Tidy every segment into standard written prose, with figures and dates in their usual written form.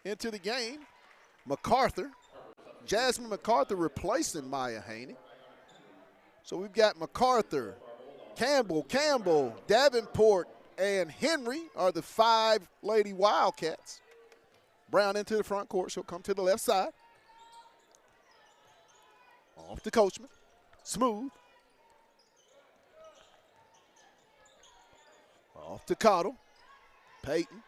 into the game. MacArthur. Jasmine MacArthur replacing Maya Haney. So we've got MacArthur, Campbell, Davenport, and Henry are the 5 Lady Wildcats. Brown into the front court. She'll come to the left side. Off to Coachman. Smooth. Off to Cottle. Peyton.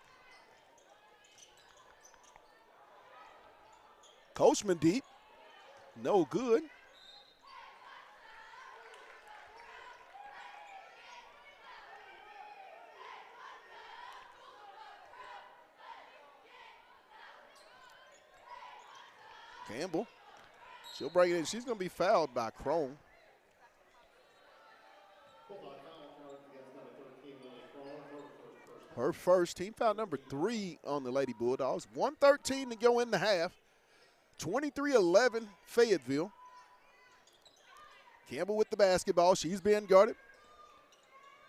Coachman deep. No good. Campbell. She'll bring it in. She's going to be fouled by Crone. Her first, team foul number 3 on the Lady Bulldogs. 1:13 to go in the half. 23-11 Fayetteville. Campbell with the basketball. She's being guarded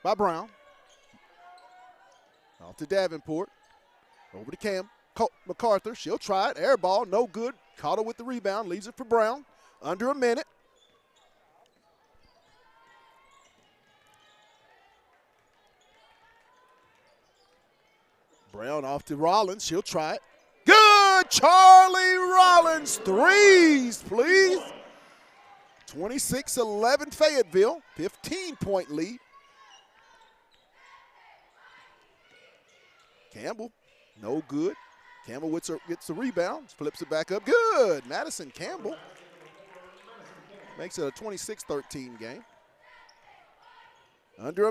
by Brown. Off to Davenport. Over to MacArthur. She'll try it. Air ball, no good. Cottle with the rebound. Leaves it for Brown. Under a minute. Brown off to Rollins. She'll try it. Good! Charlie Rollins. Threes, please. 26-11 Fayetteville. 15-point lead. Campbell, no good. Campbell gets the rebound. Flips it back up. Good! Madison Campbell. Makes it a 26-13 game. Under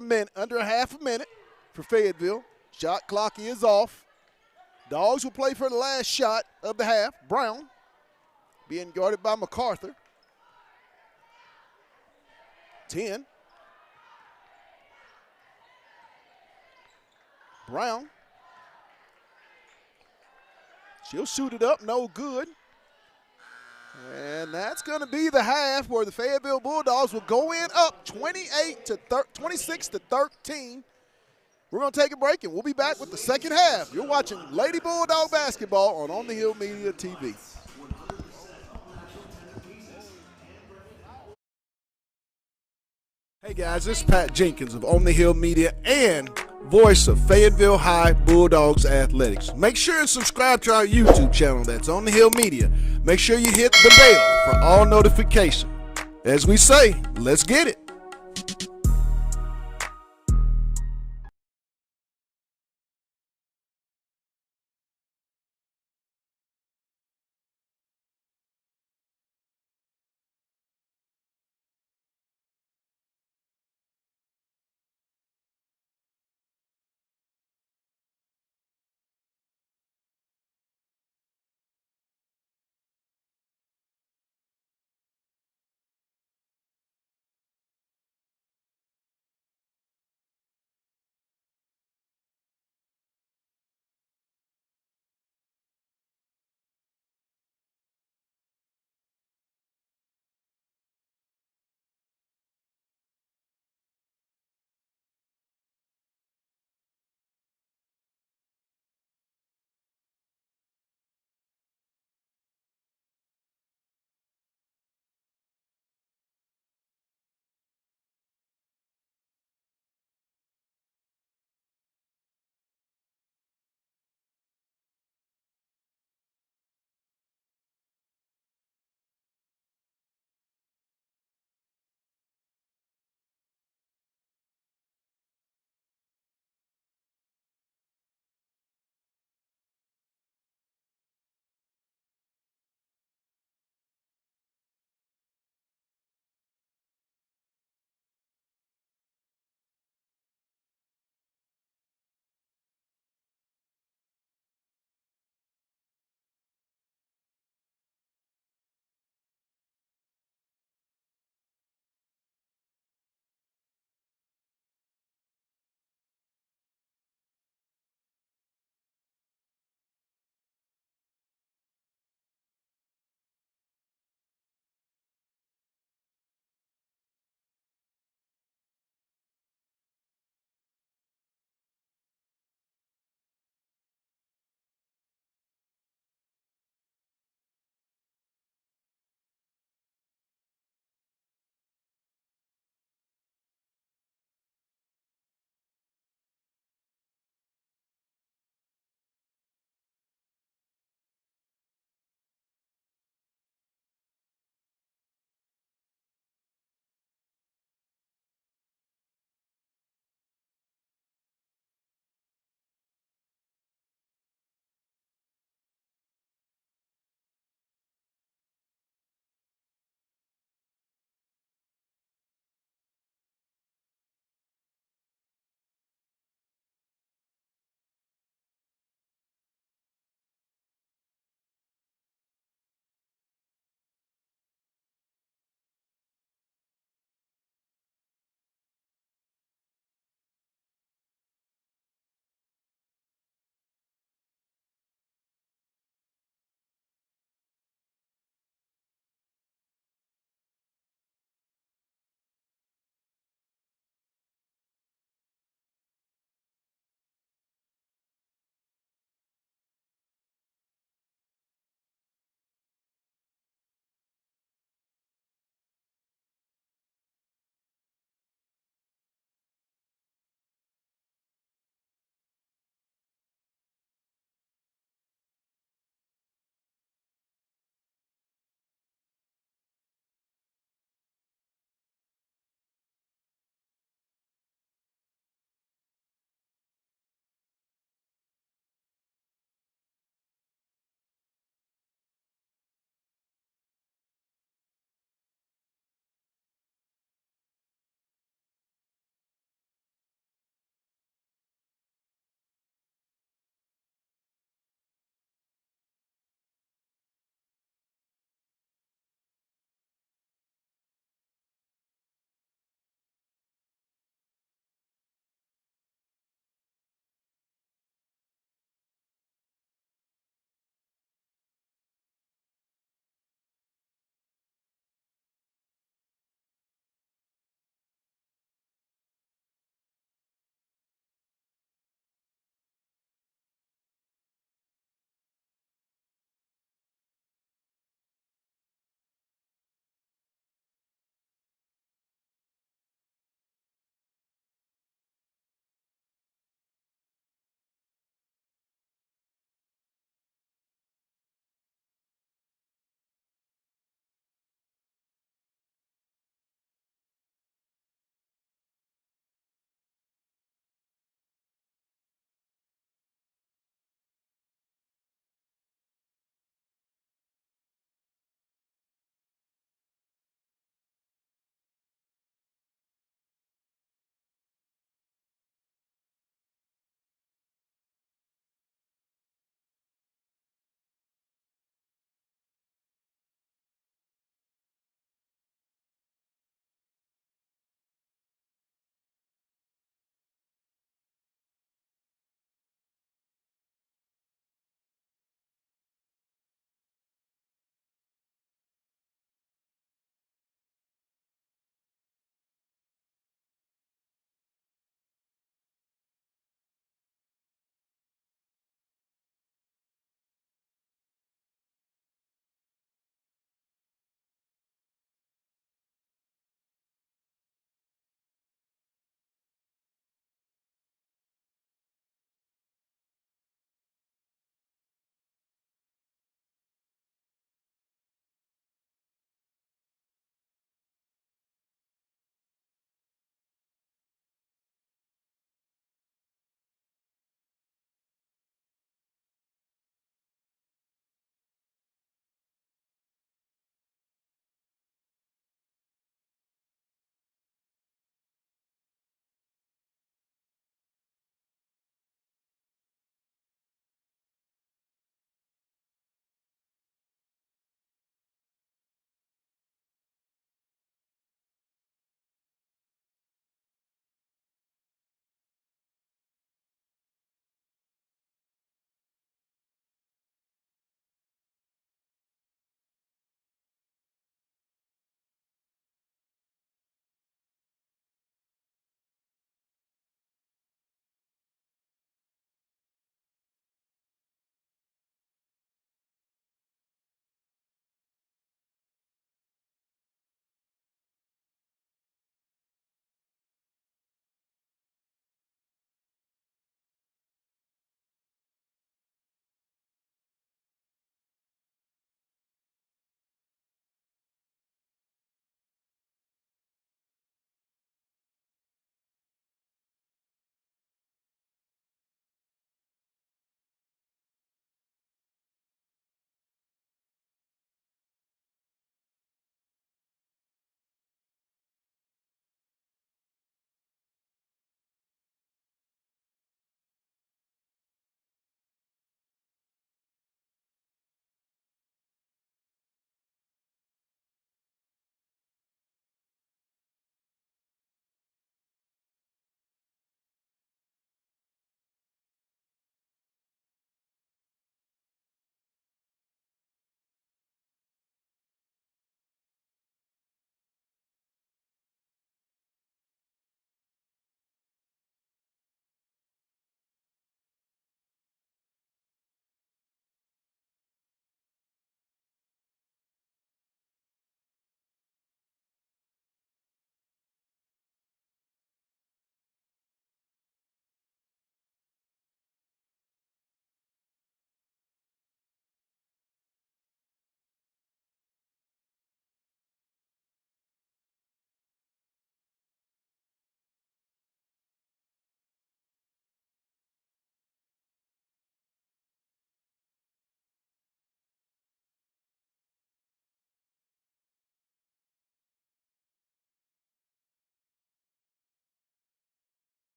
a half a minute for Fayetteville. Shot clock is off. Dogs will play for the last shot of the half. Brown being guarded by MacArthur. 10. Brown. She'll shoot it up, no good. And that's going to be the half where the Fayetteville Bulldogs will go in up 26 to 13. We're going to take a break, and we'll be back with the second half. You're watching Lady Bulldog basketball on the Hill Media TV. Hey guys, this is Pat Jenkins of On the Hill Media and voice of Fayetteville High Bulldogs Athletics. Make sure and subscribe to our YouTube channel. That's On the Hill Media. Make sure you hit the bell for all notifications. As we say, let's get it.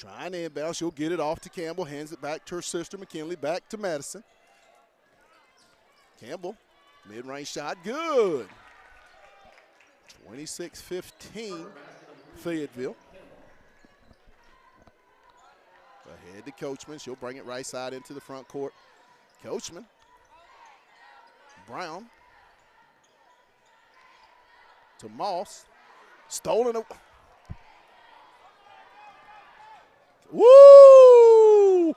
Trying to inbound. She'll get it off to Campbell. Hands it back to her sister, McKinley. Back to Madison. Campbell, mid-range shot. Good. 26-15, Fayetteville. Ahead to Coachman. She'll bring it right side into the front court. Coachman. Brown. To Moss. Stolen. Woo!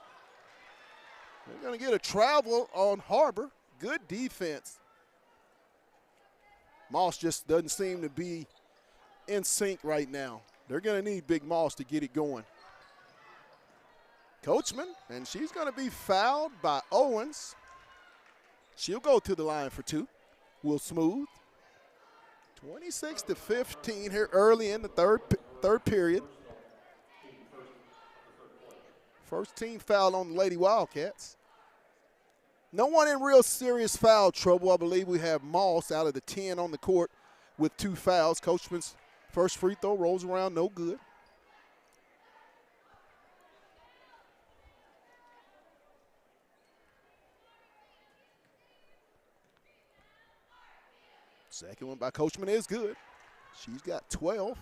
They're going to get a travel on Har-Ber. Good defense. Moss just doesn't seem to be in sync right now. They're going to need Big Moss to get it going. Coachman, and she's going to be fouled by Owens. She'll go to the line for two. Will Smooth. 26-15 here early in the third period. First team foul on the Lady Wildcats. No one in real serious foul trouble. I believe we have Moss out of the 10 on the court with 2 fouls. Coachman's first free throw rolls around, no good. Second one by Coachman is good. She's got 12.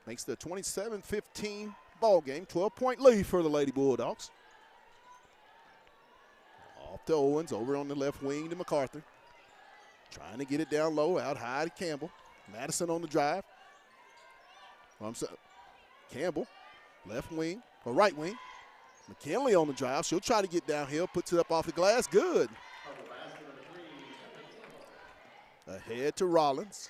Makes the 27-15 ball game. 12-point lead for the Lady Bulldogs. Off to Owens, over on the left wing to MacArthur. Trying to get it down low, out high to Campbell. Madison on the drive. Campbell, left wing, or right wing. McKinley on the drive. She'll try to get downhill, puts it up off the glass. Good. Ahead to Rollins.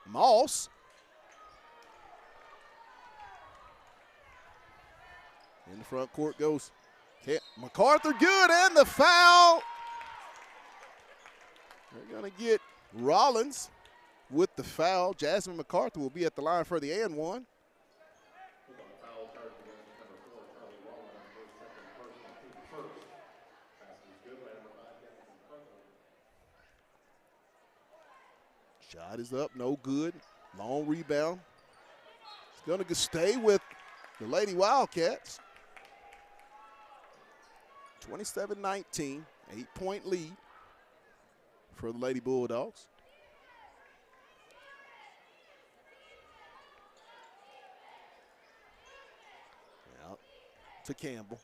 Moss. In the front court goes MacArthur, good, and the foul. They're going to get Rollins with the foul. Jasmine MacArthur will be at the line for the and one. Shot is up, no good. Long rebound. It's going to stay with the Lady Wildcats. 27-19, 8-point lead for the Lady Bulldogs. Out to Campbell.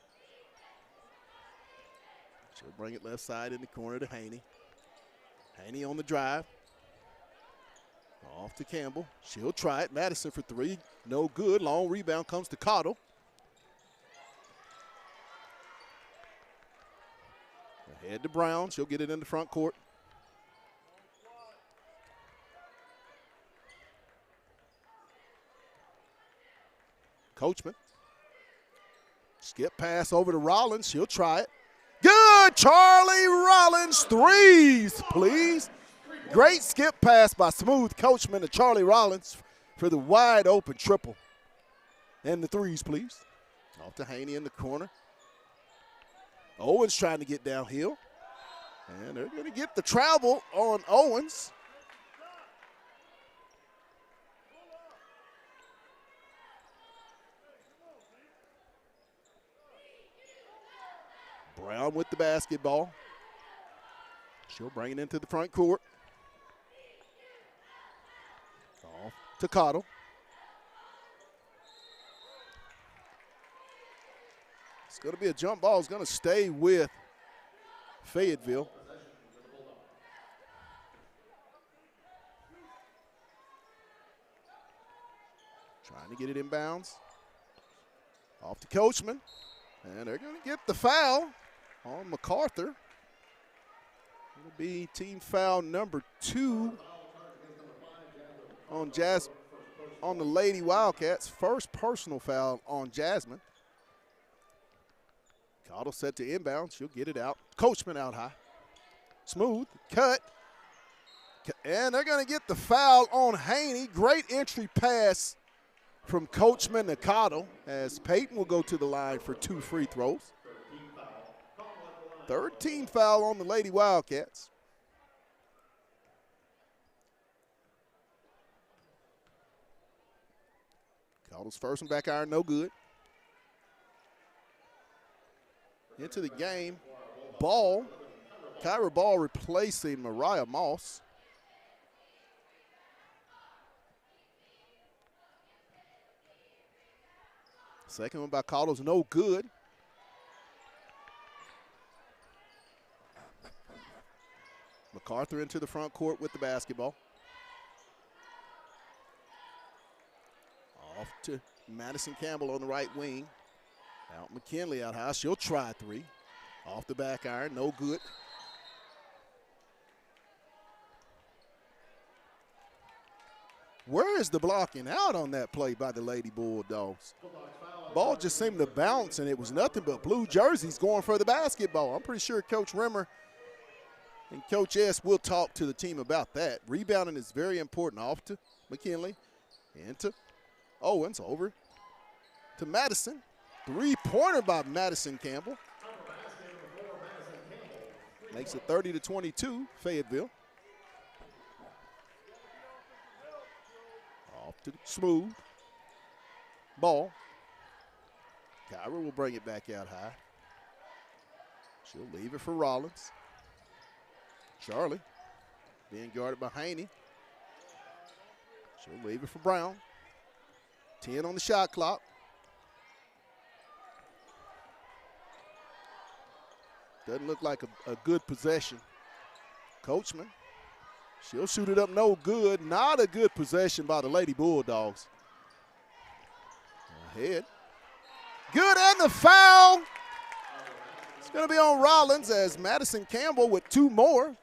She'll bring it left side in the corner to Haney. Haney on the drive. Off to Campbell. She'll try it. Madison for 3. No good. Long rebound comes to Cottle. Ahead to Brown. She'll get it in the front court. Coachman. Skip pass over to Rollins. She'll try it. Good. Charlie Rollins. Threes, please. Great skip pass by Smooth Coachman to Charlie Rollins for the wide open triple. And the threes, please. Off to Haney in the corner. Owens trying to get downhill. And they're going to get the travel on Owens. Brown with the basketball. She'll bring it into the front court. Off to Cottle. It's going to be a jump ball. It's going to stay with Fayetteville. Trying to get it inbounds. Off to Coachman. And they're going to get the foul on MacArthur. It'll be team foul number 2 on the Lady Wildcats. First personal foul on Jasmine. Cottle set to inbound. She'll get it out. Coachman out high. Smooth. Cut. And they're going to get the foul on Haney. Great entry pass from Coachman to Cottle as Peyton will go to the line for 2 free throws. Third team foul on the Lady Wildcats. Caudle's first one back iron, no good. Into the game, Ball. Kyra Ball replacing Mariah Moss. Second one by Caudle's no good. MacArthur into the front court with the basketball. Off to Madison Campbell on the right wing. Out McKinley out high. She'll try three. Off the back iron, no good. Where is the blocking out on that play by the Lady Bulldogs? Ball just seemed to bounce, and it was nothing but blue jerseys going for the basketball. I'm pretty sure Coach Rimmer and Coach S will talk to the team about that. Rebounding is very important. Off to McKinley. Into Owens. Over to Madison. Three-pointer by Madison Campbell. Makes it 30-22, Fayetteville. Off to Smooth. Ball. Kyra will bring it back out high. She'll leave it for Rollins. Charlie being guarded by Haney. She'll leave it for Brown. 10 on the shot clock. Doesn't look like a good possession. Coachman, she'll shoot it up, no good. Not a good possession by the Lady Bulldogs. Ahead. Good, and the foul. It's going to be on Rollins as Madison Campbell with two more.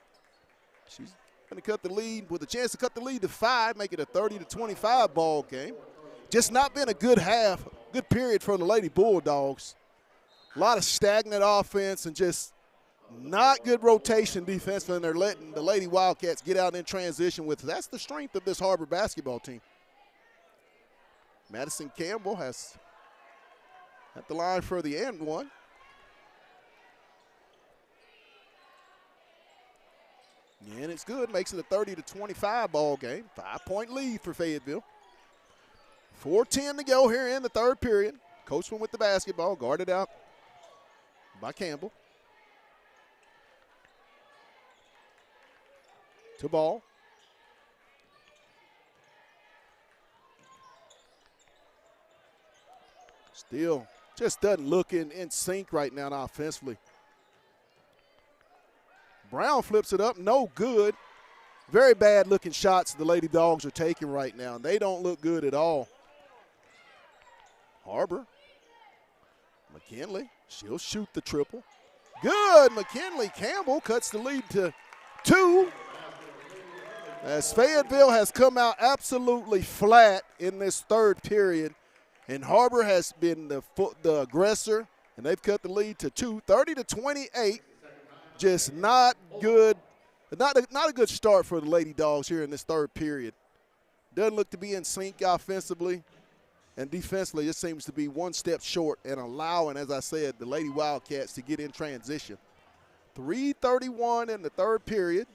She's going to cut the lead with a chance to cut the lead to 5, make it a 30-25 ball game. Just not been a good half, good period for the Lady Bulldogs. A lot of stagnant offense and just not good rotation defensively, and they're letting the Lady Wildcats get out in transition with. That's the strength of this Har-Ber basketball team. Madison Campbell has at the line for the end one. And it's good, makes it a 30-25 ball game. 5-point lead for Fayetteville. 4:10 to go here in the third period. Coachman with the basketball, guarded out by Campbell. To Ball. Still just doesn't look in sync right now offensively. Brown flips it up, no good. Very bad looking shots the Lady Dogs are taking right now. They don't look good at all. Har-Ber. McKinley, she'll shoot the triple. Good, McKinley. Campbell cuts the lead to 2. As Fayetteville has come out absolutely flat in this third period, and Har-Ber has been the aggressor, and they've cut the lead to 2, 30-28. Just not good, not a good start for the Lady Dogs here in this third period. Doesn't look to be in sync offensively, and defensively it seems to be one step short and allowing, as I said, the Lady Wildcats to get in transition. 3:31 in the third period.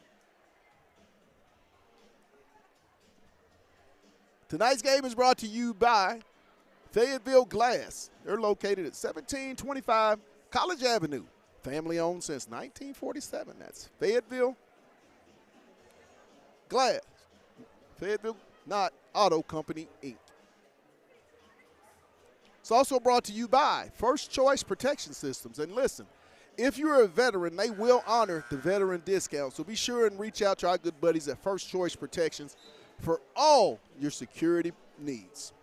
Tonight's game is brought to you by Fayetteville Glass. They're located at 1725 College Avenue. Family owned since 1947. That's Fayetteville Glass. Fayetteville Not Auto Company, Inc. It's also brought to you by First Choice Protection Systems. And listen, if you're a veteran, they will honor the veteran discount. So be sure and reach out to our good buddies at First Choice Protections for all your security needs.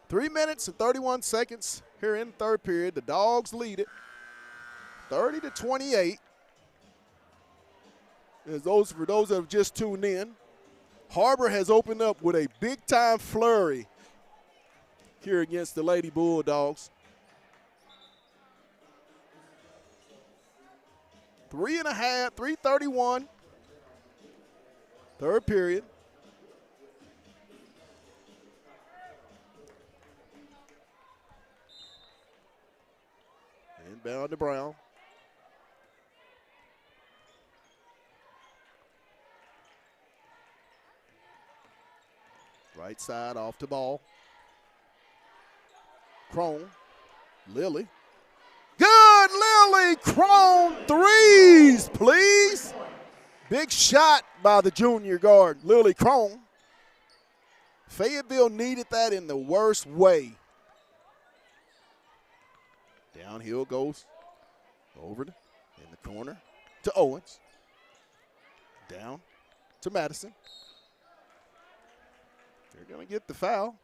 3 minutes and 31 seconds here in the third period. The Dogs lead it 30-28. For those that have just tuned in, Har-Ber has opened up with a big-time flurry here against the Lady Bulldogs. 3.5, 3:31. Third period. Inbound to Brown. Right side off to Ball. Crone. Lily. Good, Lily. Crone threes, please. Big shot by the junior guard, Lily Crone. Fayetteville needed that in the worst way. Downhill goes over in the corner to Owens. Down to Madison. They're going to get the foul.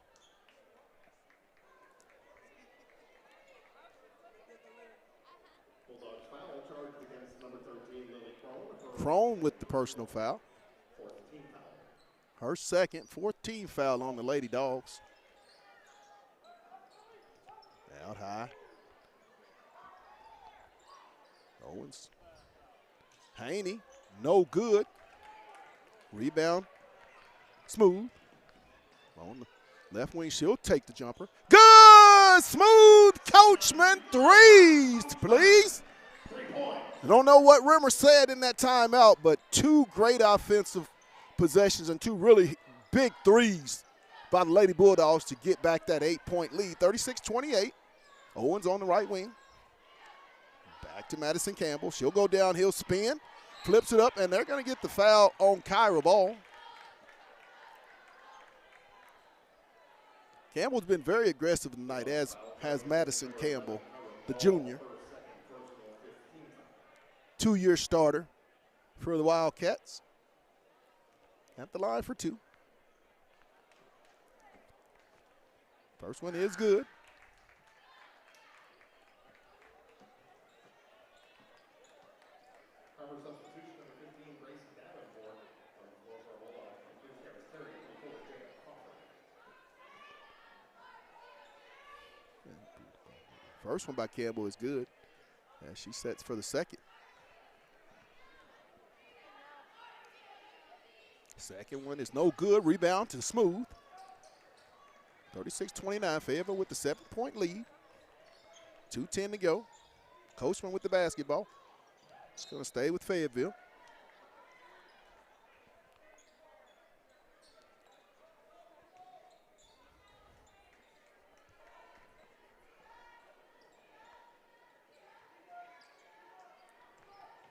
Bulldogs foul charged against number 13, Lily Crone. Crone with the personal foul. Fourth team foul. Her second, 14 foul on the Lady Dogs. Out high. Owens. Haney, no good. Rebound, Smooth. On the left wing, she'll take the jumper. Good, Smooth, Coachman, threes, please. I don't know what Rimmer said in that timeout, but two great offensive possessions and two really big threes by the Lady Bulldogs to get back that 8-point lead, 36-28. Owens on the right wing. Back to Madison Campbell. She'll go downhill, spin, flips it up, and they're going to get the foul on Kyra Ball. Campbell's been very aggressive tonight, as has Madison Campbell, the junior. 2-year starter for the Wildcats. At the line for two. First one is good. Substitution number 15, Grace Davenport on the floor for Bulldogs. Terry before Jacob Crawford. First one by Campbell is good, as she sets for the second. Second one is no good. Rebound to Smooth. 36-29. Fayetteville with the 7-point lead. 2:10 to go. Coachman with the basketball. It's going to stay with Fayetteville.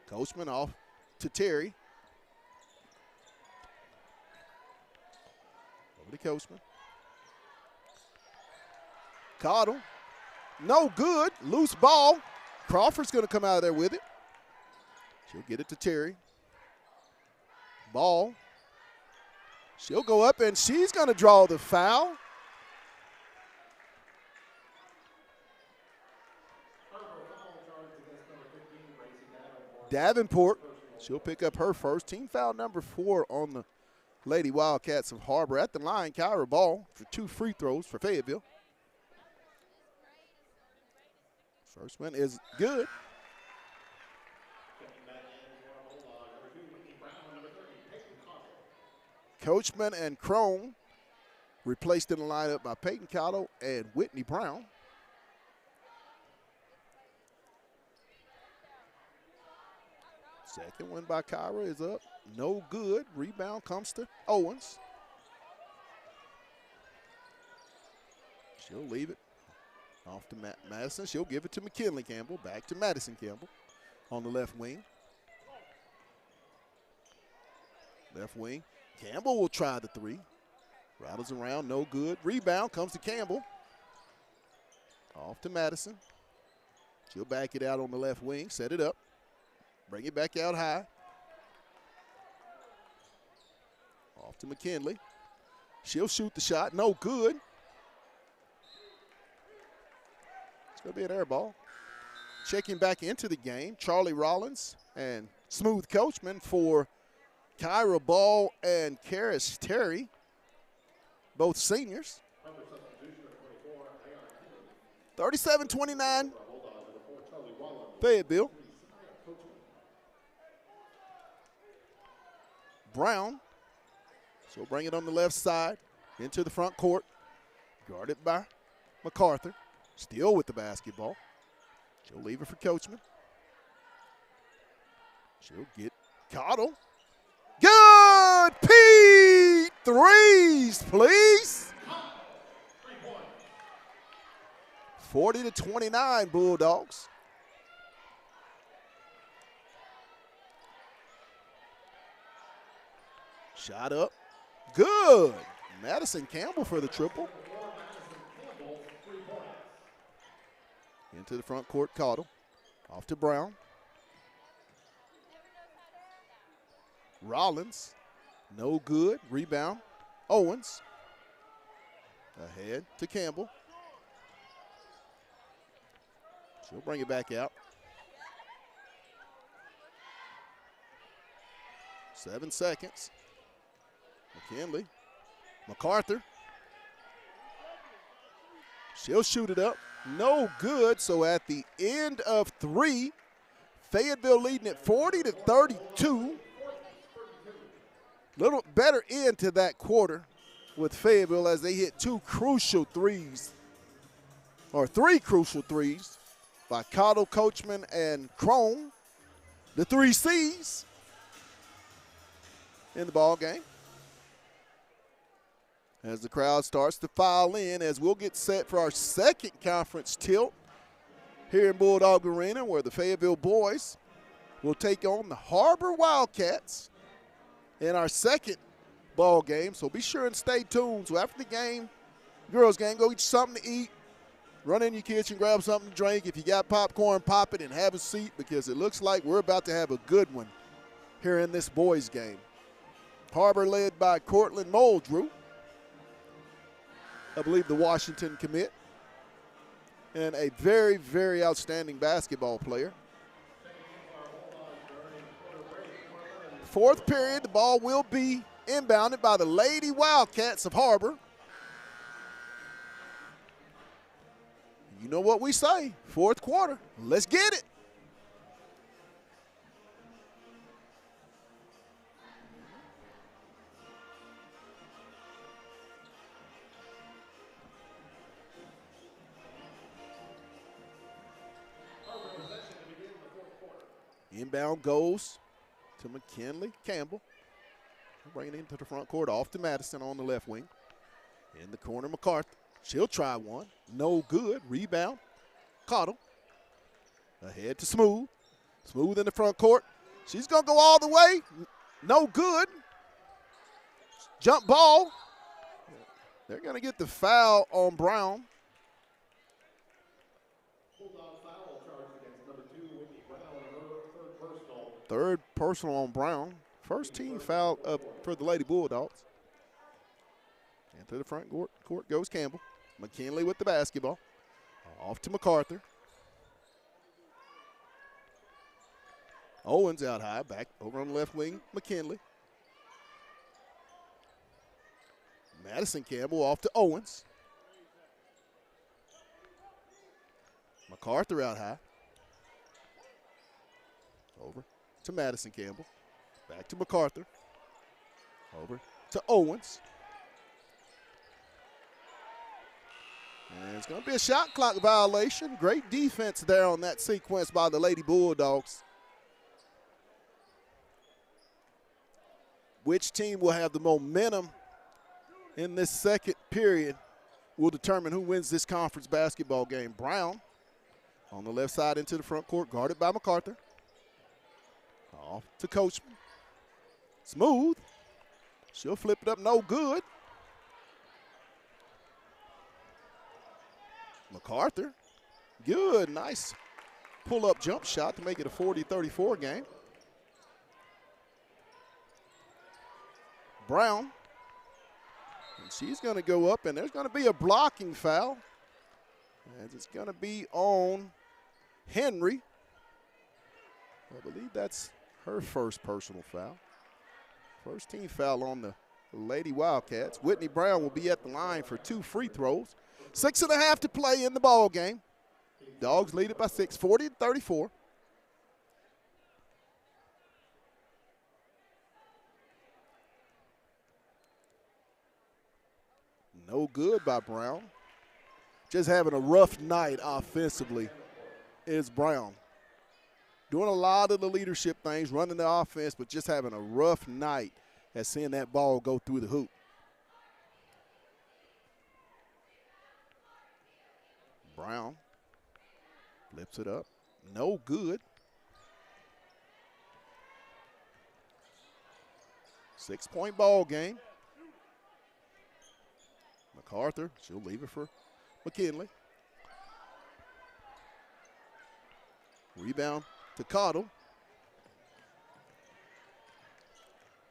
Coachman off to Terry. Over to Coachman. Cottle. No good. Loose ball. Crawford's going to come out of there with it. She'll get it to Terry. Ball. She'll go up, and she's going to draw the foul. Davenport. She'll pick up her first. Team foul number 4 on the Lady Wildcats of Har-Ber. At the line, Kyra Ball for 2 free throws for Fayetteville. First one is good. Coachman and Crone replaced in the lineup by Peyton Cottle and Whitney Brown. Second one by Kyra is up. No good. Rebound comes to Owens. She'll leave it off to Madison. She'll give it to McKinley Campbell. Back to Madison Campbell on the left wing. Left wing. Campbell will try the three. Rattles around, no good. Rebound comes to Campbell. Off to Madison. She'll back it out on the left wing, set it up. Bring it back out high. Off to McKinley. She'll shoot the shot, no good. It's going to be an air ball. Checking back into the game, Charlie Rollins and Smooth Coachman for Kyra Ball and Karis Terry, both seniors. 37-29, Fayetteville. Brown, she'll bring it on the left side into the front court, guarded by MacArthur, still with the basketball. She'll leave it for Coachman. She'll get Cottle. Good, Pete, threes, please. 40-29 Bulldogs. Shot up. Good. Madison Campbell for the triple. Into the front court, Caudill. Off to Brown. Rollins. No good. Rebound. Owens. Ahead to Campbell. She'll bring it back out. 7 seconds. McKinley. MacArthur. She'll shoot it up. No good. So at the end of 3, Fayetteville leading at 40-32. Little better end to that quarter with Fayetteville as they hit 2 crucial threes, or 3 crucial threes by Caudill, Coachman, and Crone. The 3 C's in the ball game. As the crowd starts to file in, as we'll get set for our second conference tilt here in Bulldog Arena, where the Fayetteville boys will take on the Har-Ber Wildcats in our second ball game. So be sure and stay tuned. So after the game, girls game, go get you something to eat. Run in your kitchen, grab something to drink. If you got popcorn, pop it and have a seat, because it looks like we're about to have a good one here in this boys game. Har-Ber led by Cortland Muldrew, I believe the Washington commit, and a very, very outstanding basketball player. 4th period, the ball will be inbounded by the Lady Wildcats of Har-Ber. You know what we say, 4th quarter, let's get it. Inbound goes to McKinley Campbell. Bringing it into the front court, off to Madison on the left wing. In the corner, MacArthur. She'll try one. No good. Rebound. Caudill. Ahead to Smooth. Smooth in the front court. She's going to go all the way. No good. Jump ball. They're going to get the foul on Brown. Third personal on Brown. First team foul up for the Lady Bulldogs. Into the front court goes Campbell. McKinley with the basketball. Off to MacArthur. Owens out high. Back over on the left wing. McKinley. Madison Campbell off to Owens. MacArthur out high. Over to Madison Campbell. Back to MacArthur. Over to Owens. And it's going to be a shot clock violation. Great defense there on that sequence by the Lady Bulldogs. Which team will have the momentum in this second period will determine who wins this conference basketball game. Brown on the left side into the front court, guarded by MacArthur. Off to Coachman. Smooth. She'll flip it up, no good. MacArthur. Good, nice pull-up jump shot to make it a 40-34 game. Brown. And she's going to go up, and there's going to be a blocking foul. And it's going to be on Henry. I believe that's her first personal foul. First team foul on the Lady Wildcats. Whitney Brown will be at the line for 2 free throws. 6.5 to play in the ball game. Dogs lead it by 6, 40-34. No good by Brown. Just having a rough night offensively is Brown. Doing a lot of the leadership things, running the offense, but just having a rough night at seeing that ball go through the hoop. Brown flips it up. No good. 6-point ball game. MacArthur, she'll leave it for McKinley. Rebound to Cottle.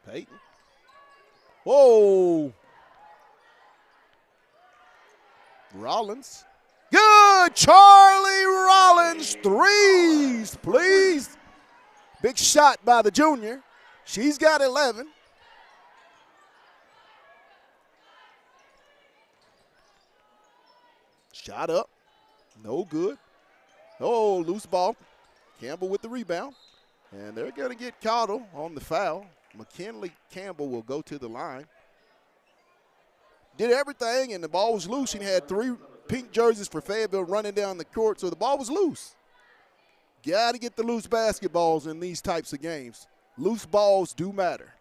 Peyton. Whoa. Rollins. Good. Charlie Rollins. Threes, please. Big shot by the junior. She's got 11. Shot up. No good. Oh, loose ball. Campbell with the rebound. And they're going to get Cottle on the foul. McKinley Campbell will go to the line. Did everything, and the ball was loose. He had 3 pink jerseys for Fayetteville running down the court, so the ball was loose. Got to get the loose basketballs in these types of games. Loose balls do matter.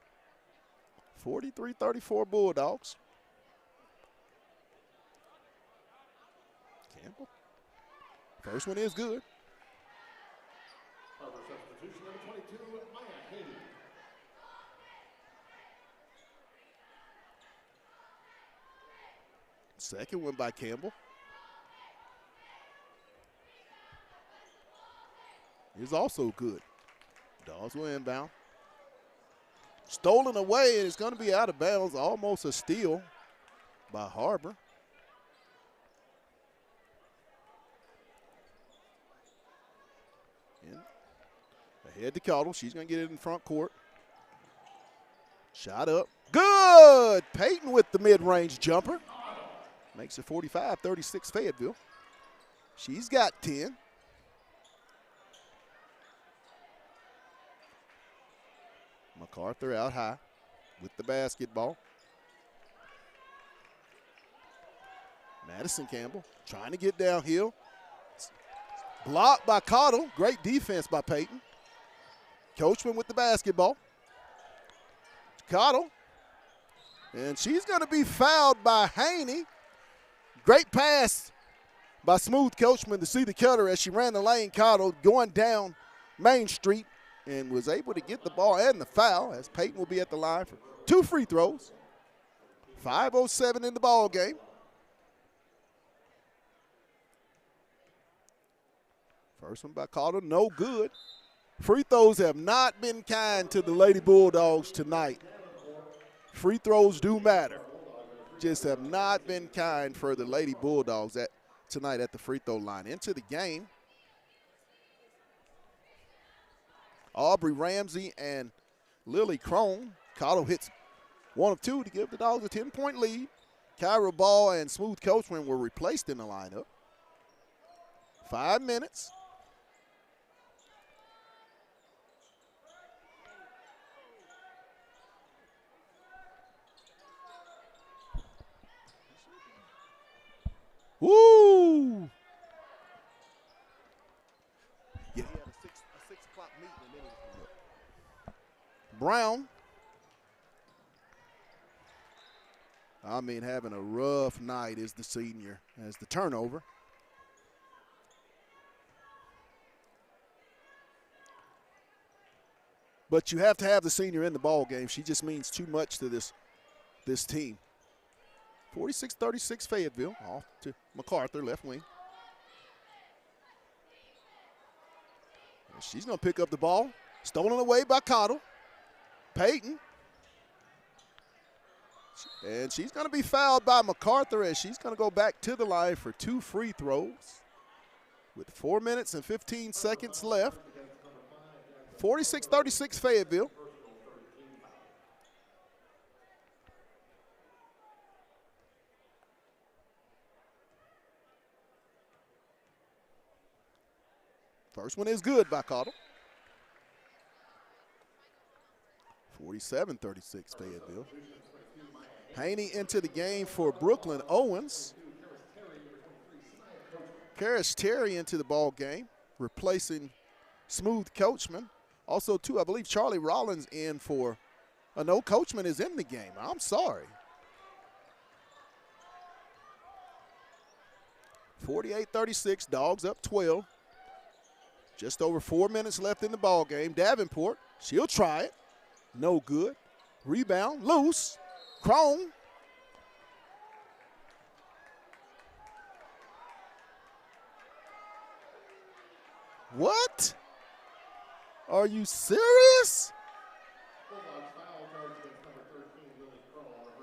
43-34 Bulldogs. Campbell. First one is good. Har-Ber substitution number 22, Maya Haney. Second one by Campbell. Is also good. Dogs will inbound. Stolen away, and it's going to be out of bounds. Almost a steal by Har-Ber. Ahead to Cottle. She's going to get it in front court. Shot up. Good! Peyton with the mid-range jumper. Makes it 45-36 Fayetteville. She's got 10. MacArthur out high with the basketball. Madison Campbell trying to get downhill. Blocked by Cottle. Great defense by Peyton. Coachman with the basketball. Cottle. And she's going to be fouled by Haney. Great pass by Smooth Coachman to see the cutter as she ran the lane. Cottle going down Main Street and was able to get the ball and the foul as Peyton will be at the line for 2 free throws. 5:07 in the ball game. First one by Cottle, no good. Free throws have not been kind to the Lady Bulldogs tonight. Free throws do matter. Just have not been kind for the Lady Bulldogs tonight at the free throw line. Into the game, Aubrey Ramsey and Lily Crone. Cottle hits 1 of 2 to give the Dogs a 10-point lead. Kyra Ball and Smooth Coachman were replaced in the lineup. 5 minutes. Woo! Yeah, he had a 6 o'clock meeting and then he was Brown. I mean, having a rough night is the senior as the turnover. But you have to have the senior in the ball game. She just means too much to this team. 46-36 Fayetteville, off to MacArthur, left wing. And she's going to pick up the ball. Stolen away by Cottle. Peyton. And she's going to be fouled by MacArthur as she's going to go back to the line for 2 free throws with 4 minutes and 15 seconds left. 46-36 Fayetteville. First one is good by Cottle. 47-36 Fayetteville. Haney into the game for Brooklyn Owens. Karis Terry into the ball game, replacing Smooth Coachman. Also, too, I believe Charlie Rollins in for – no, Coachman is in the game. I'm sorry. 48-36, Dogs up 12. Just over 4 minutes left in the ball game. Davenport, she'll try it. No good. Rebound, loose. Crone. What? Are you serious?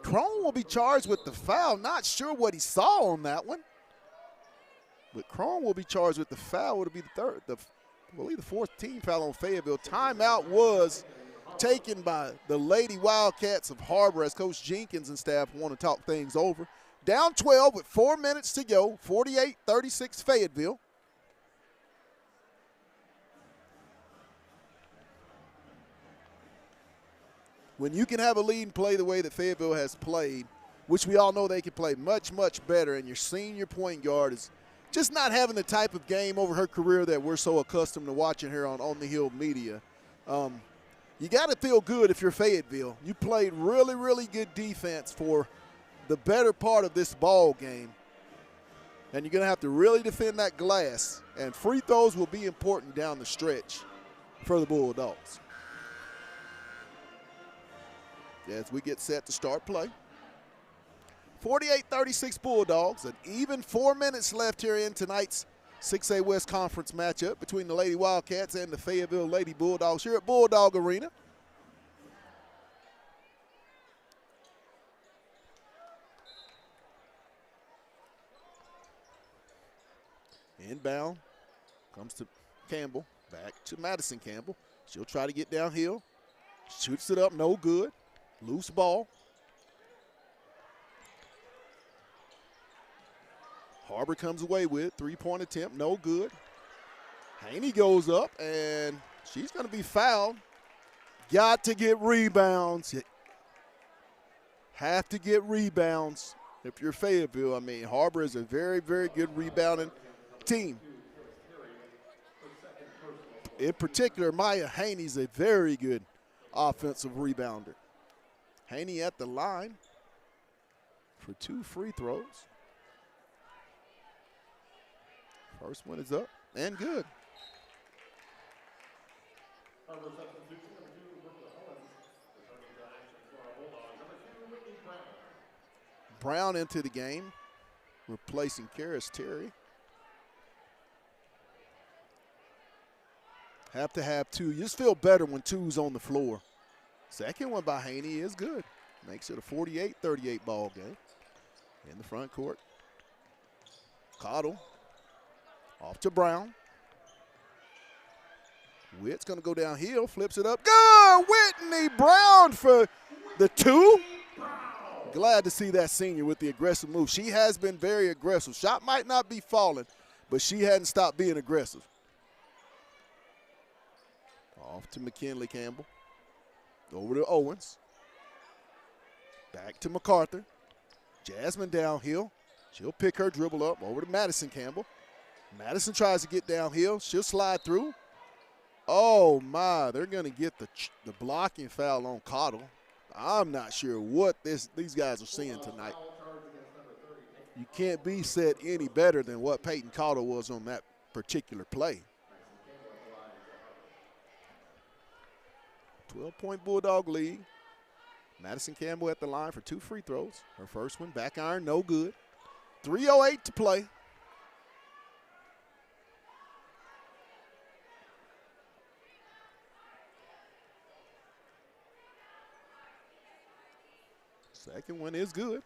Crone will be charged with the foul. Not sure what he saw on that one. But Crone will be charged with the foul. It'll be I believe the fourth team foul on Fayetteville. Timeout was taken by the Lady Wildcats of Har-Ber as Coach Jenkins and staff want to talk things over. Down 12 with 4 minutes to go, 48-36 Fayetteville. When you can have a lead and play the way that Fayetteville has played, which we all know they can play much, much better, and your senior point guard is just not having the type of game over her career that we're so accustomed to watching her on the Hill media. You got to feel good if you're Fayetteville. You played really, really good defense for the better part of this ball game, and you're going to have to really defend that glass, and free throws will be important down the stretch for the Bulldogs. As we get set to start play. 48-36 Bulldogs, an even 4 minutes left here in tonight's 6A West Conference matchup between the Lady Wildcats and the Fayetteville Lady Bulldogs here at Bulldog Arena. Inbound comes to Campbell, back to Madison Campbell. She'll try to get downhill, shoots it up, no good. Loose ball. Har-Ber comes away with three-point attempt, no good. Haney goes up, and she's going to be fouled. Got to get rebounds. Have to get rebounds if you're Fayetteville. I mean, Har-Ber is a very, very good rebounding team. In particular, Maya Haney's a very good offensive rebounder. Haney at the line for 2 free throws. First one is up and good. Brown into the game, replacing Karis Terry. Have to have 2. You just feel better when 2's on the floor. Second one by Haney is good. Makes it a 48-38 ball game. In the front court. Cottle off to Brown. Witt's going to go downhill, flips it up. Good! Whitney Brown for the 2. Glad to see that senior with the aggressive move. She has been very aggressive. Shot might not be falling, but she hadn't stopped being aggressive. Off to McKinley Campbell. Over to Owens. Back to MacArthur. Jasmine downhill. She'll pick her dribble up. Over to Madison Campbell. Madison tries to get downhill. She'll slide through. Oh, my. They're going to get the blocking foul on Cottle. I'm not sure what these guys are seeing tonight. You can't be set any better than what Peyton Cottle was on that particular play. 12-point Bulldog lead. Madison Campbell at the line for 2 free throws. Her first one, back iron, no good. 3:08 to play. Second one is good.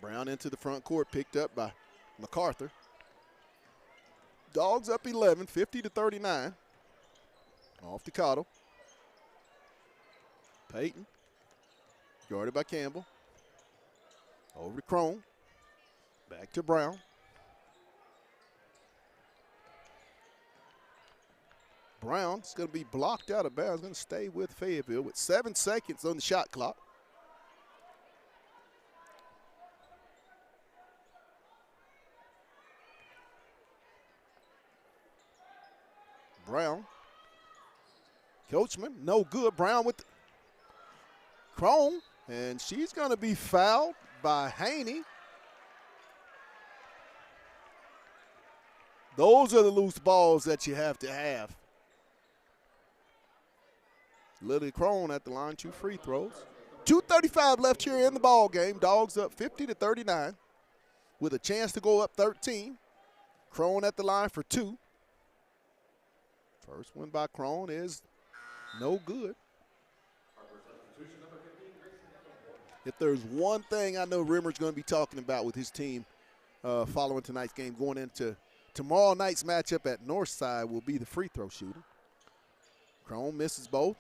Brown into the front court, picked up by MacArthur. Dogs up 11, 50-39. Off to Cottle. Peyton, guarded by Campbell. Over to Crone. Back to Brown. Brown's going to be blocked out of bounds. Going to stay with Fayetteville with 7 seconds on the shot clock. Brown. Coachman, no good. Brown with the Crone, and she's going to be fouled by Haney. Those are the loose balls that you have to have. Lily Crone at the line, 2 free throws. 2:35 left here in the ball game. Dogs up 50-39 with a chance to go up 13. Crone at the line for 2. First one by Crone is no good. If there's one thing I know Rimmer's going to be talking about with his team following tonight's game, going into tomorrow night's matchup at Northside, will be the free throw shooting. Crone misses both.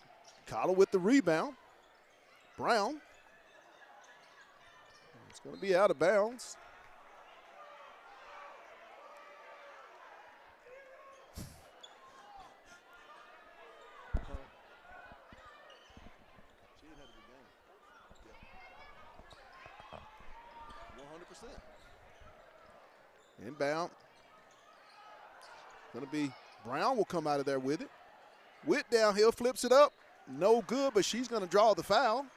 Cottle with the rebound. Brown. It's going to be out of bounds. She had a good game. Yeah. 100%. Inbound. Going to be Brown will come out of there with it. Witt downhill, flips it up. No good, but she's going to draw the foul.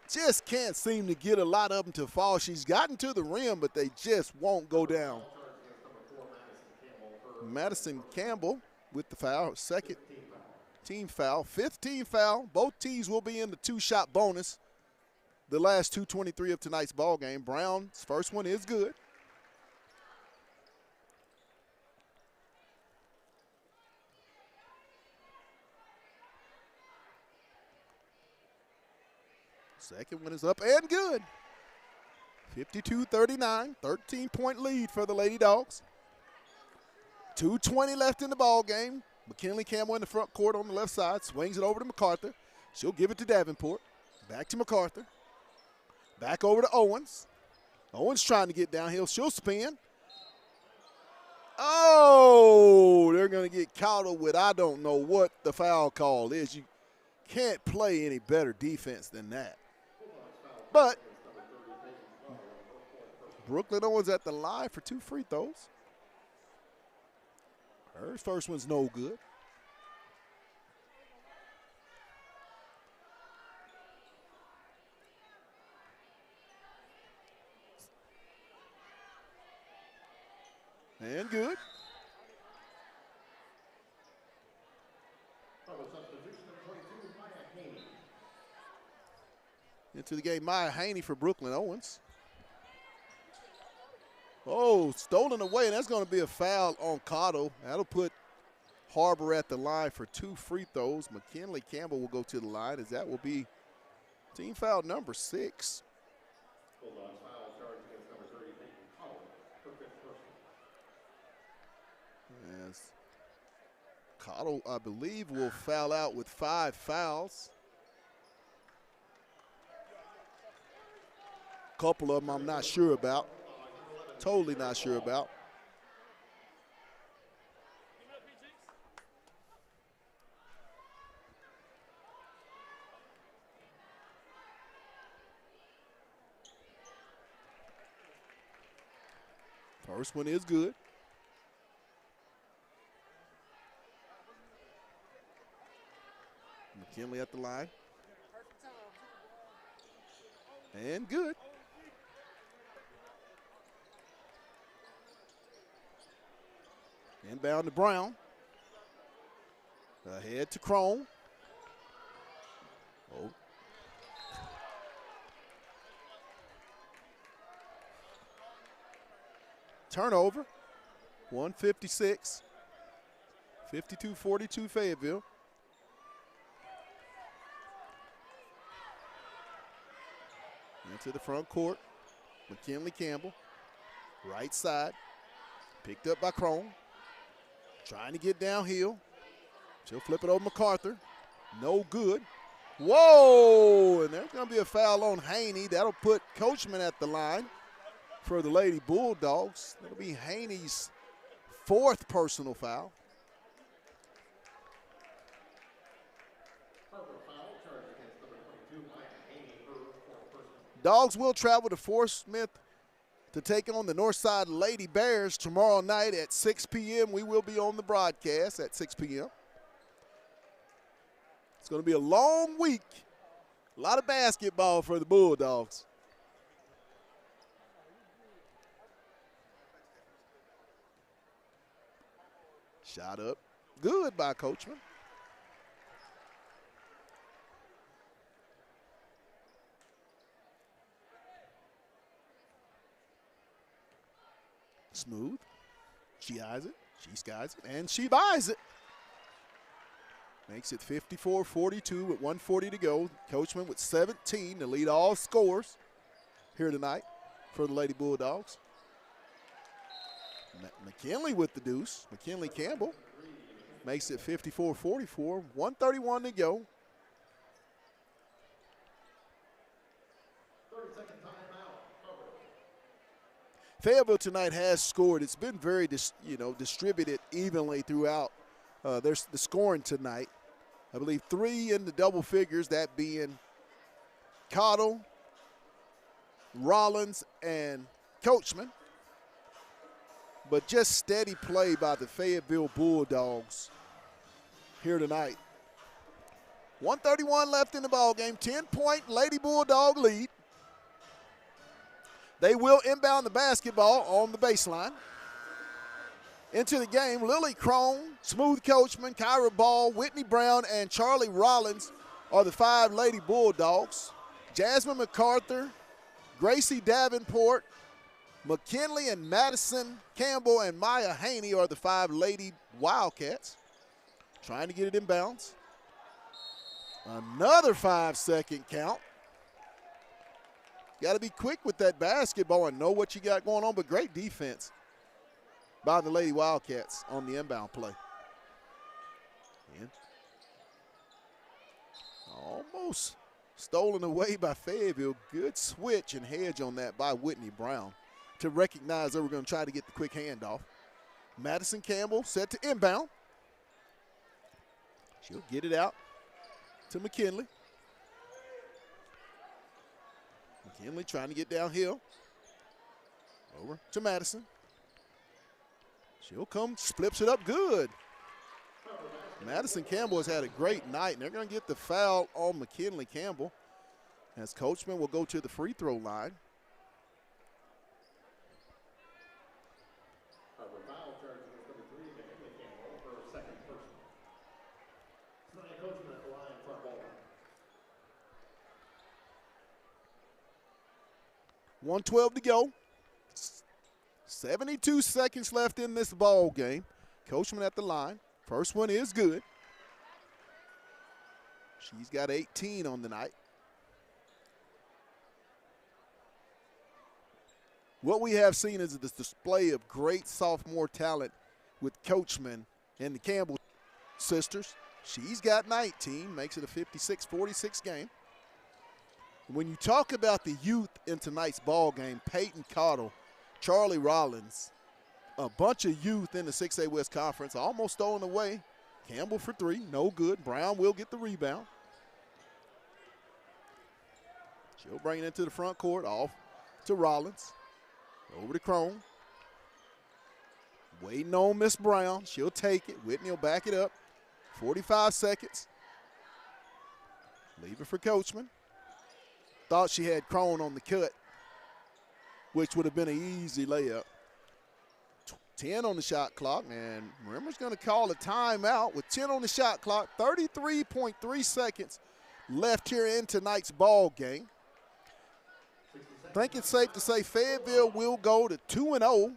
Just can't seem to get a lot of them to fall. She's gotten to the rim, but they just won't go down. Madison Campbell with the foul, second team foul, 5th team foul. Both teams will be in the 2-shot bonus. The last 2:23 of tonight's ball game. Brown's first one is good. Second one is up and good. 52-39, 13-point lead for the Lady Dogs. 2:20 left in the ball game. McKinley Campbell in the front court on the left side, swings it over to MacArthur. She'll give it to Davenport. Back to MacArthur. Back over to Owens. Owens trying to get downhill. She'll spin. Oh, they're going to get caught with I don't know what the foul call is. You can't play any better defense than that. But Brooklyn Owens at the line for 2 free throws. Her first one's no good. And good. Into the game, Maya Haney for Brooklyn Owens. Oh, stolen away, and that's going to be a foul on Cotto. That'll put Har-Ber at the line for 2 free throws. McKinley Campbell will go to the line, as that will be team foul number 6. Bulldogs foul charge against number 30, Peyton Cotto, her 5th personal. Yes. Cotto, I believe, will foul out with 5 fouls. Couple of them I'm not sure about. Totally not sure about. First one is good. McKinley at the line. And good. Inbound to Brown. Ahead to Crone. Oh. Turnover. 156. 52-42 Fayetteville. Into the front court. McKinley Campbell. Right side. Picked up by Crone. Trying to get downhill. She'll flip it over MacArthur. No good. Whoa! And there's going to be a foul on Haney. That'll put Coachman at the line for the Lady Bulldogs. That'll be Haney's 4th personal foul. Dogs will travel to Fort Smith to take on the Northside Lady Bears tomorrow night at 6 p.m. We will be on the broadcast at 6 p.m. It's going to be a long week A lot of basketball for the Bulldogs. Shot up. Good by Coachman. Smooth. She eyes it. She skies it. And she buys it. Makes it 54-42 with 1:40 to go. Coachman with 17 to lead all scores here tonight for the Lady Bulldogs. McKinley with the deuce. McKinley Campbell makes it 54-44. 1:31 to go. 30-second timeout. Fayetteville tonight has scored. It's been very distributed evenly throughout the scoring tonight. I believe 3 in the double figures, that being Cottle, Rollins, and Coachman. But just steady play by the Fayetteville Bulldogs here tonight. 1:31 left in the ballgame. 10-point Lady Bulldog lead. They will inbound the basketball on the baseline. Into the game, Lily Crone, Smooth Coachman, Kyra Ball, Whitney Brown, and Charlie Rollins are the 5 Lady Bulldogs. Jasmine MacArthur, Gracie Davenport, McKinley and Madison Campbell, and Maya Haney are the 5 Lady Wildcats. Trying to get it in bounds. Another 5-second count. Got to be quick with that basketball and know what you got going on, but great defense by the Lady Wildcats on the inbound play. And almost stolen away by Fayetteville. Good switch and hedge on that by Whitney Brown to recognize they were going to try to get the quick handoff. Madison Campbell set to inbound. She'll get it out to McKinley. McKinley trying to get downhill. Over to Madison. She'll come, flips it up good. Madison Campbell has had a great night, and they're going to get the foul on McKinley Campbell as Coachman will go to the free throw line. Foul charge against number 3 against McKinley Campbell for a second person. Tonight, Coachman at the line front ball. 1:12 to go. 72 seconds left in this ball game. Coachman at the line. First one is good. She's got 18 on the night. What we have seen is this display of great sophomore talent with Coachman and the Campbell sisters. She's got 19, makes it a 56-46 game. When you talk about the youth in tonight's ball game, Peyton Cottle, Charlie Rollins, a bunch of youth in the 6A West Conference, almost stolen away. Campbell for 3, no good. Brown will get the rebound. She'll bring it into the front court, off to Rollins. Over to Crone. Waiting on Miss Brown. She'll take it. Whitney will back it up. 45 seconds. Leave it for Coachman. Thought she had Crone on the cut, which would have been an easy layup. 10 on the shot clock, and Rimmer's going to call a timeout with 10 on the shot clock. 33.3 seconds left here in tonight's ball game. I think it's safe to say Fayetteville will go to 2-0.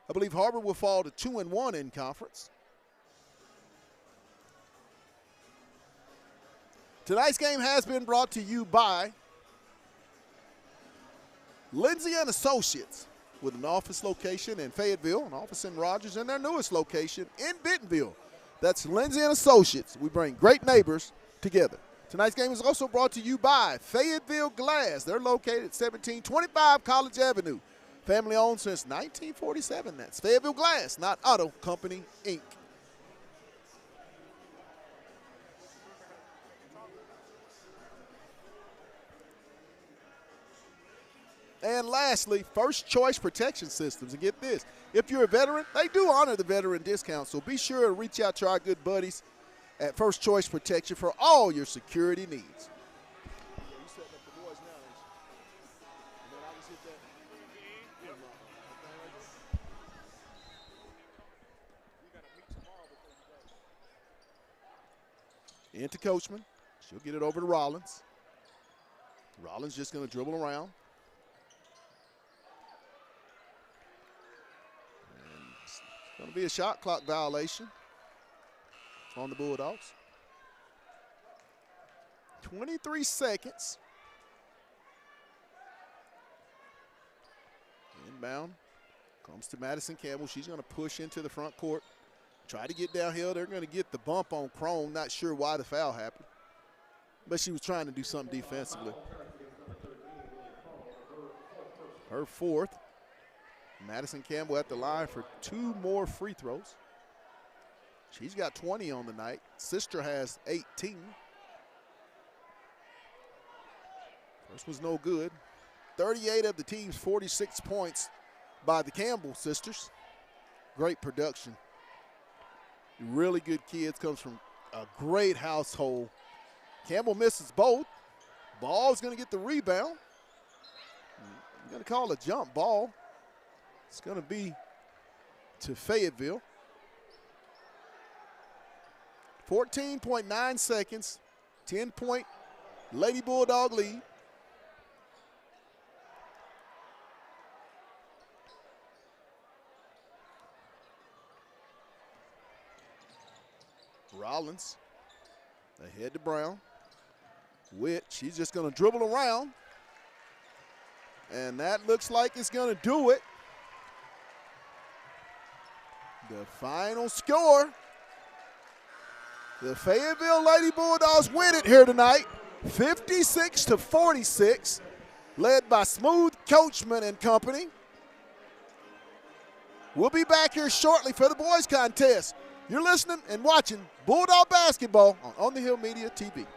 I believe Har-Ber will fall to 2-1 in conference. Tonight's game has been brought to you by Lindsay and Associates, with an office location in Fayetteville, an office in Rogers, and their newest location in Bentonville. That's Lindsay and Associates. We bring great neighbors together. Tonight's game is also brought to you by Fayetteville Glass. They're located at 1725 College Avenue. Family owned since 1947. That's Fayetteville Glass, not Auto Company, Inc. And lastly, First Choice Protection Systems. And get this, if you're a veteran, they do honor the veteran discount, so be sure to reach out to our good buddies at First Choice Protection for all your security needs. Into Coachman. She'll get it over to Rollins. Rollins just going to dribble around. And it's going to be a shot clock violation on the Bulldogs. 23 seconds. Inbound. Comes to Madison Campbell. She's going to push into the front court. Try to get downhill. They're going to get the bump on Crone. Not sure why the foul happened. But she was trying to do something defensively. Her fourth. Madison Campbell at the line for 2 more free throws. She's got 20 on the night. Sister has 18. First was no good. 38 of the team's 46 points by the Campbell sisters. Great production. Really good kids, comes from a great household. Campbell misses both. Ball's going to get the rebound. I'm going to call a jump ball. It's going to be to Fayetteville. 14.9 seconds, 10-point Lady Bulldog lead. Rollins ahead to Brown. Witt, she's just going to dribble around. And that looks like it's going to do it. The final score. The Fayetteville Lady Bulldogs win it here tonight, 56-46, led by Smooth Coachman and company. We'll be back here shortly for the boys contest. You're listening and watching Bulldog basketball on the Hill Media TV.